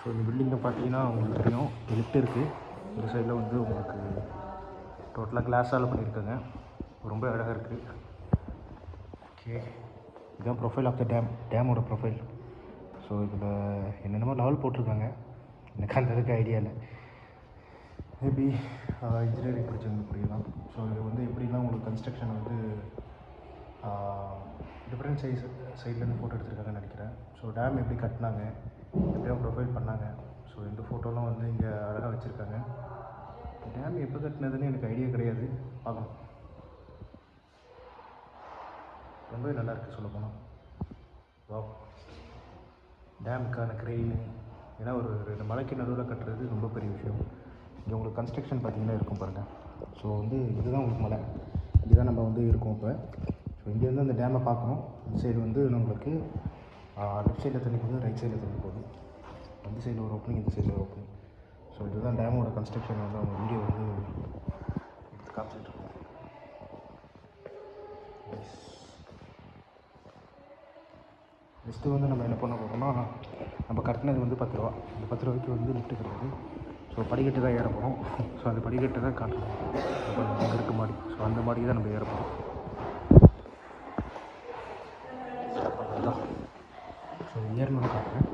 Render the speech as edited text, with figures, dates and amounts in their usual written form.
So இந்த பில்டிங்கில் பார்த்தீங்கன்னா உங்களுக்கு தெரியும் லிஃப்ட் இருக்குது. இந்த சைடில் வந்து உங்களுக்கு டோட்டலாக கிளாஸால் பண்ணியிருக்காங்க. ரொம்ப அழகாக இருக்குது. ஓகே, இதுதான் ப்ரொஃபைல் ஆஃப் த டேமோட ப்ரொஃபைல். ஸோ இதில் என்னென்னமோ லெவல் போட்டிருக்காங்க, எனக்கு அந்த அளவுக்கு ஐடியா இல்லை. மேபி இன்ஜினியரிங் படித்தவங்க புரியலாம். ஸோ இது வந்து எப்படின்னா உங்களுக்கு கன்ஸ்ட்ரக்ஷன் வந்து டிஃப்ரெண்ட் சைட்லேருந்து ஃபோட்டோ எடுத்துருக்காங்கன்னு நினைக்கிறேன். ஸோ டேம் எப்படி கட்டினாங்க, எப்படியும் ப்ரொஃபைல் பண்ணாங்க. ஸோ இந்த ஃபோட்டோலாம் வந்து இங்கே அழகாக வச்சுருக்காங்க. டேம் எப்போ கட்டினதுன்னு எனக்கு ஐடியா கிடையாது, பார்க்கலாம். ரொம்பவே நல்லாயிருக்கு சொல்ல போனால். வா, டேமுக்கான க்ரெயின், ஏன்னா ஒரு 2 மலைக்கு நடுவில் கட்டுறது ரொம்ப பெரிய விஷயம். இங்கே உங்களுக்கு கன்ஸ்ட்ரக்ஷன் பார்த்திங்கன்னா இருக்கும் பாருங்கள். ஸோ வந்து இதுதான் உங்களுக்கு மலை, இதுதான் நம்ம வந்து இருக்கோம் இப்போ. ஸோ இங்கேருந்து அந்த டேமை பார்க்கணும். இந்த சைடு வந்து நம்மளுக்கு லெஃப்ட் சைடில் தண்ணி போகுது, ரைட் சைடில் தண்ணி போகுது. அந்த சைடில் ஒரு ஓப்பனிங், இந்த சைடில் ஒரு ஓப்பனிங். ஸோ இதுதான் டேமோட கன்ஸ்ட்ரக்ஷன் வந்து அவங்க வீடியோ வந்து எடுத்து காமிச்சிட்ருக்கோம். நெக்ஸ்ட்டு வந்து நம்ம என்ன பண்ண போகிறோம்னா, நம்ம கட்டினது வந்து 10 ரூபா. இந்த 10 ரூபாய்க்கு வந்து லிஃப்ட்டு கிடையாது. ஸோ படிக்கட்டு தான் ஏற போகிறோம். ஸோ அந்த படிக்கட்டு தான் காட்டணும். இப்போ அங்கே இருக்க மாடி, ஸோ அந்த மாடி தான் நம்ம ஏற போகிறோம். அதுதான் ஸோ ஏறணும்னு காட்டுறேன்.